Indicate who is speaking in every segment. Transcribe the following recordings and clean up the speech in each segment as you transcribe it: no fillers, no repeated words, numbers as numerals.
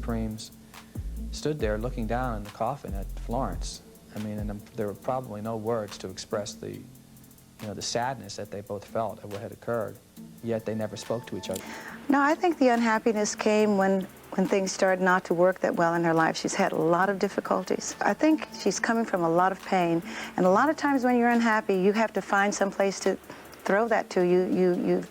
Speaker 1: Supremes stood there looking down in the coffin at Florence. I mean, and there were probably no words to express the sadness that they both felt at what had occurred, yet they never spoke to each other.
Speaker 2: No, I think the unhappiness came when things started not to work that well in her life. She's had a lot of difficulties. I think she's coming from a lot of pain, and a lot of times when you're unhappy, you have to find some place to throw that to. You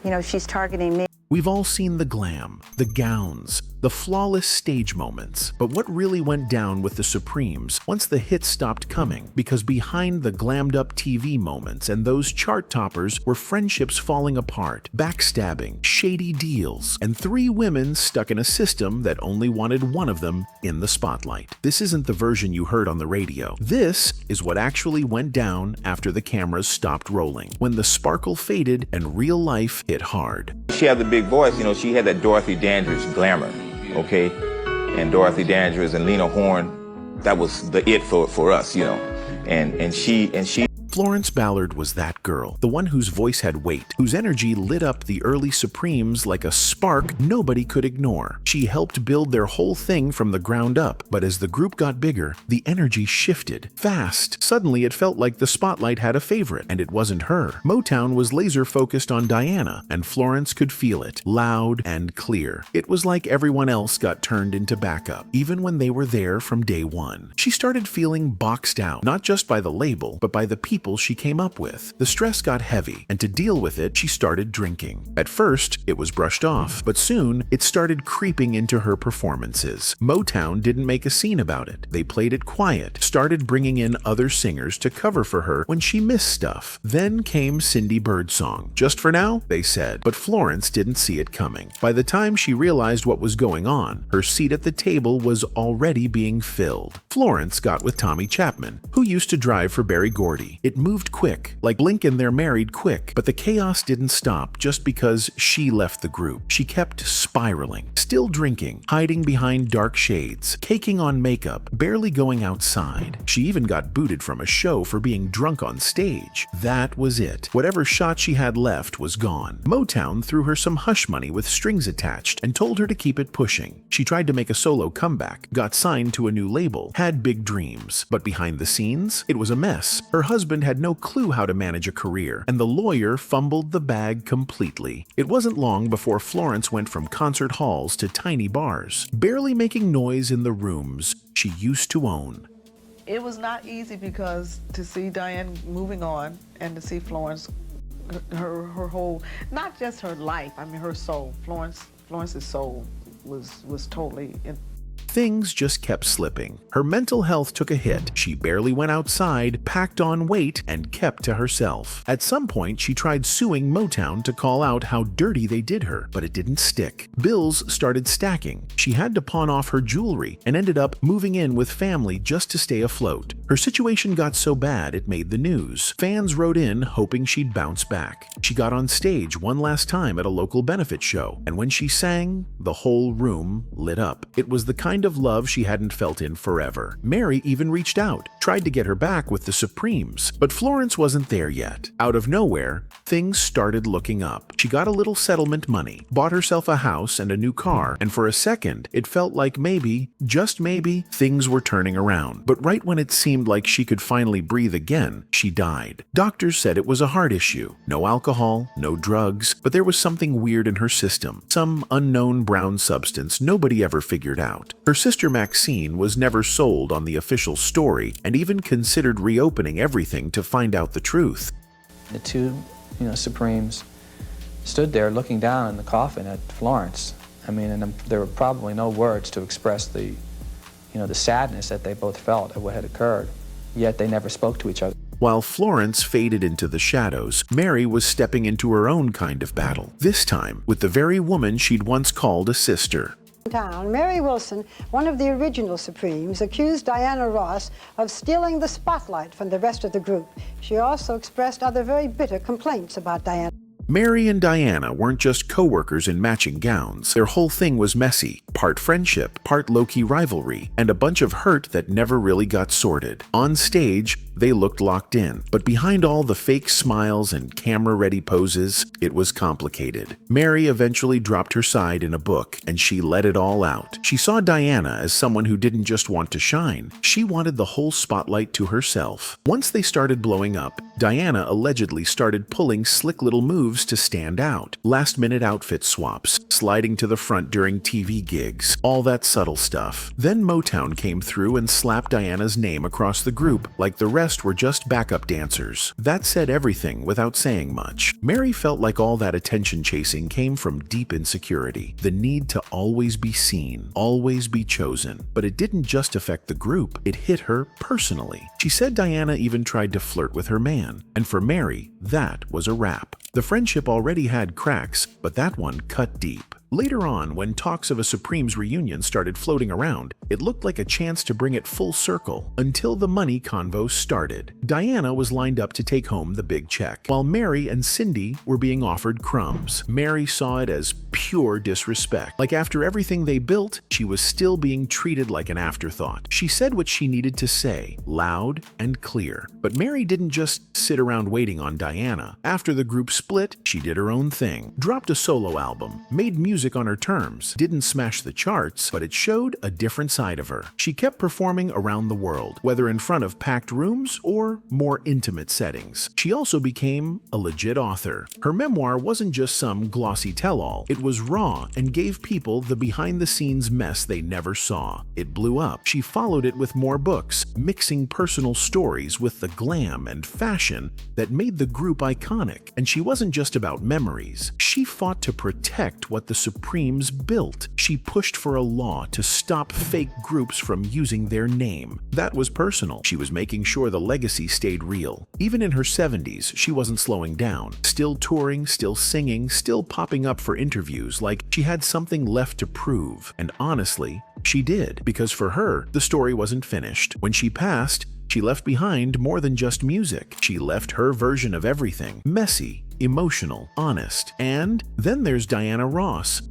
Speaker 2: know, she's targeting me.
Speaker 3: We've all seen the glam, the gowns, the flawless stage moments. But what really went down with the Supremes once the hits stopped coming? Because behind the glammed-up TV moments and those chart toppers were friendships falling apart, backstabbing, shady deals, and three women stuck in a system that only wanted one of them in the spotlight. This isn't the version you heard on the radio. This is what actually went down after the cameras stopped rolling, when the sparkle faded and real life hit hard.
Speaker 4: She had the big voice, you know, she had that Dorothy Dandridge glamour, okay? And Dorothy Dandridge and Lena Horne, that was the it for us, you know. And she
Speaker 3: Florence Ballard was that girl, the one whose voice had weight, whose energy lit up the early Supremes like a spark nobody could ignore. She helped build their whole thing from the ground up, but as the group got bigger, the energy shifted fast. Suddenly it felt like the spotlight had a favorite, and it wasn't her. Motown was laser focused on Diana, and Florence could feel it, loud and clear. It was like everyone else got turned into backup, even when they were there from day one. She started feeling boxed out, not just by the label, but by the people she came up with. The stress got heavy, and to deal with it, she started drinking. At first, it was brushed off, but soon it started creeping into her performances. Motown didn't make a scene about it. They played it quiet, started bringing in other singers to cover for her when she missed stuff. Then came Cindy Birdsong. Just for now, they said, but Florence didn't see it coming. By the time she realized what was going on, her seat at the table was already being filled. Florence got with Tommy Chapman, who used to drive for Berry Gordy. It moved quick, like Blink and They're Married quick, but the chaos didn't stop just because she left the group. She kept spiraling, still drinking, hiding behind dark shades, caking on makeup, barely going outside. She even got booted from a show for being drunk on stage. That was it. Whatever shot she had left was gone. Motown threw her some hush money with strings attached and told her to keep it pushing. She tried to make a solo comeback, got signed to a new label, had big dreams, but behind the scenes, it was a mess. Her husband had no clue how to manage a career, and the lawyer fumbled the bag completely. It wasn't long before Florence went from concert halls to tiny bars, barely making noise in the rooms she used to own.
Speaker 5: It was not easy because to see Diane moving on and to see Florence, her whole, not just her life, I mean her soul. Florence's soul was totally in.
Speaker 3: Things just kept slipping. Her mental health took a hit. She barely went outside, packed on weight, and kept to herself. At some point, she tried suing Motown to call out how dirty they did her, but it didn't stick. Bills started stacking. She had to pawn off her jewelry and ended up moving in with family just to stay afloat. Her situation got so bad it made the news. Fans wrote in hoping she'd bounce back. She got on stage one last time at a local benefit show, and when she sang, the whole room lit up. It was the kind of love she hadn't felt in forever. Mary even reached out, tried to get her back with the Supremes, but Florence wasn't there yet. Out of nowhere, things started looking up. She got a little settlement money, bought herself a house and a new car, and for a second, it felt like maybe, just maybe, things were turning around. But right when it seemed like she could finally breathe again, she died. Doctors said it was a heart issue. No alcohol, no drugs, but there was something weird in her system, some unknown brown substance nobody ever figured out. Her sister Maxine was never sold on the official story and even considered reopening everything to find out the truth.
Speaker 1: The two, Supremes stood there looking down in the coffin at Florence. I mean, and there were probably no words to express the sadness that they both felt at what had occurred, yet they never spoke to each other.
Speaker 3: While Florence faded into the shadows, Mary was stepping into her own kind of battle, this time with the very woman she'd once called a sister.
Speaker 6: Mary Wilson, one of the original Supremes, accused Diana Ross of stealing the spotlight from the rest of the group. She also expressed other very bitter complaints about Diana.
Speaker 3: Mary and Diana weren't just co-workers in matching gowns. Their whole thing was messy. part friendship, part low-key rivalry, and a bunch of hurt that never really got sorted. On stage, they looked locked in, but behind all the fake smiles and camera-ready poses, it was complicated. Mary eventually dropped her side in a book, and she let it all out. She saw Diana as someone who didn't just want to shine. She wanted the whole spotlight to herself. Once they started blowing up, Diana allegedly started pulling slick little moves to stand out. Last-minute outfit swaps, sliding to the front during TV gigs, all that subtle stuff. Then Motown came through and slapped Diana's name across the group, like the rest were just backup dancers. That said everything without saying much. Mary felt like all that attention chasing came from deep insecurity, the need to always be seen, always be chosen. But it didn't just affect the group, it hit her personally. She said Diana even tried to flirt with her man, and for Mary, that was a wrap. The friendship already had cracks, but that one cut deep. Later on, when talks of a Supremes reunion started floating around, it looked like a chance to bring it full circle, until the money convo started. Diana was lined up to take home the big check, while Mary and Cindy were being offered crumbs. Mary saw it as pure disrespect. Like after everything they built, she was still being treated like an afterthought. She said what she needed to say, loud and clear. But Mary didn't just sit around waiting on Diana. After the group split, she did her own thing, dropped a solo album, made music on her terms, didn't smash the charts, but it showed a different side of her. She kept performing around the world, whether in front of packed rooms or more intimate settings. She also became a legit author. Her memoir wasn't just some glossy tell-all. It was raw and gave people the behind-the-scenes mess they never saw. It blew up. She followed it with more books, mixing personal stories with the glam and fashion that made the group iconic. And she wasn't just about memories. She fought to protect what the Supremes built. She pushed for a law to stop fake groups from using their name. That was personal. She was making sure the legacy stayed real. Even in her 70s, she wasn't slowing down. Still touring, still singing, still popping up for interviews like she had something left to prove. And honestly, she did, because for her, the story wasn't finished. When she passed, she left behind more than just music. She left her version of everything. Messy, emotional, honest. And then there's Diana Ross.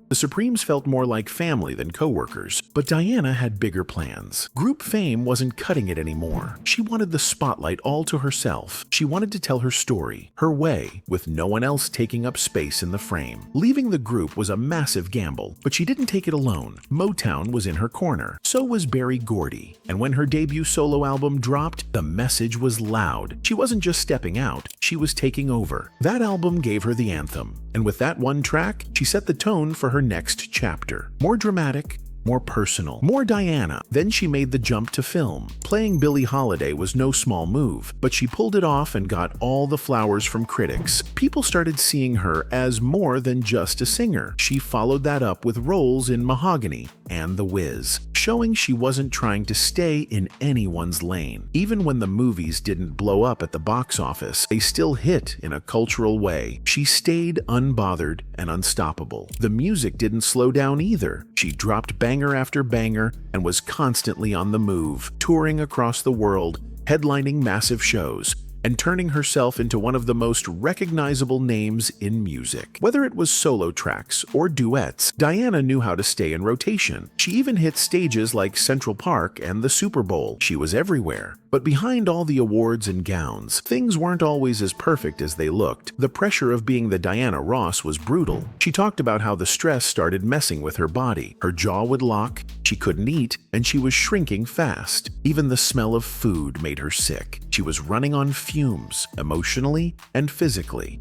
Speaker 3: The Supremes felt more like family than co-workers, but Diana had bigger plans. Group fame wasn't cutting it anymore. She wanted the spotlight all to herself. She wanted to tell her story, her way, with no one else taking up space in the frame. Leaving the group was a massive gamble, but she didn't take it alone. Motown was in her corner. So was Berry Gordy. And when her debut solo album dropped, the message was loud. She wasn't just stepping out, she was taking over. That album gave her the anthem. And with that one track, she set the tone for her next chapter. More dramatic, more personal, more Diana. Then she made the jump to film. Playing Billie Holiday was no small move, but she pulled it off and got all the flowers from critics. People started seeing her as more than just a singer. She followed that up with roles in Mahogany and The Wiz, showing she wasn't trying to stay in anyone's lane. Even when the movies didn't blow up at the box office, they still hit in a cultural way. She stayed unbothered and unstoppable. The music didn't slow down either. She dropped banger after banger and was constantly on the move, touring across the world, headlining massive shows, and turning herself into one of the most recognizable names in music. Whether it was solo tracks or duets, Diana knew how to stay in rotation. She even hit stages like Central Park and the Super Bowl. She was everywhere. But behind all the awards and gowns, things weren't always as perfect as they looked. The pressure of being the Diana Ross was brutal. She talked about how the stress started messing with her body. Her jaw would lock, she couldn't eat, and she was shrinking fast. Even the smell of food made her sick. She was running on fumes, emotionally and physically.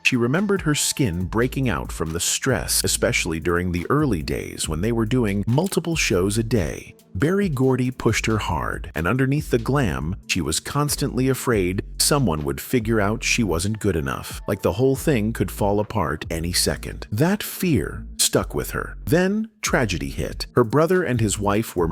Speaker 3: She remembered her skin breaking out from the stress, especially during the early days when they were doing multiple shows a day. Berry Gordy pushed her hard, and underneath the glam, she was constantly afraid someone would figure out she wasn't good enough, like the whole thing could fall apart any second. That fear stuck with her. Then, tragedy hit. Her brother and his wife were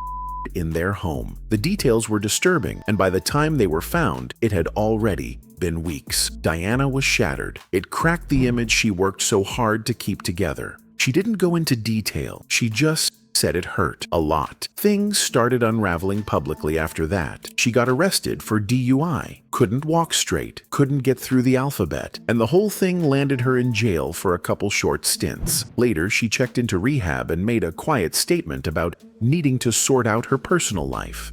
Speaker 3: in their home. The details were disturbing, and by the time they were found, it had already been weeks. Diana was shattered. It cracked the image she worked so hard to keep together. She didn't go into detail. She just said it hurt a lot. Things started unraveling publicly after that. She got arrested for DUI, couldn't walk straight, couldn't get through the alphabet, and the whole thing landed her in jail for a couple short stints. Later, she checked into rehab and made a quiet statement about needing to sort out her personal life.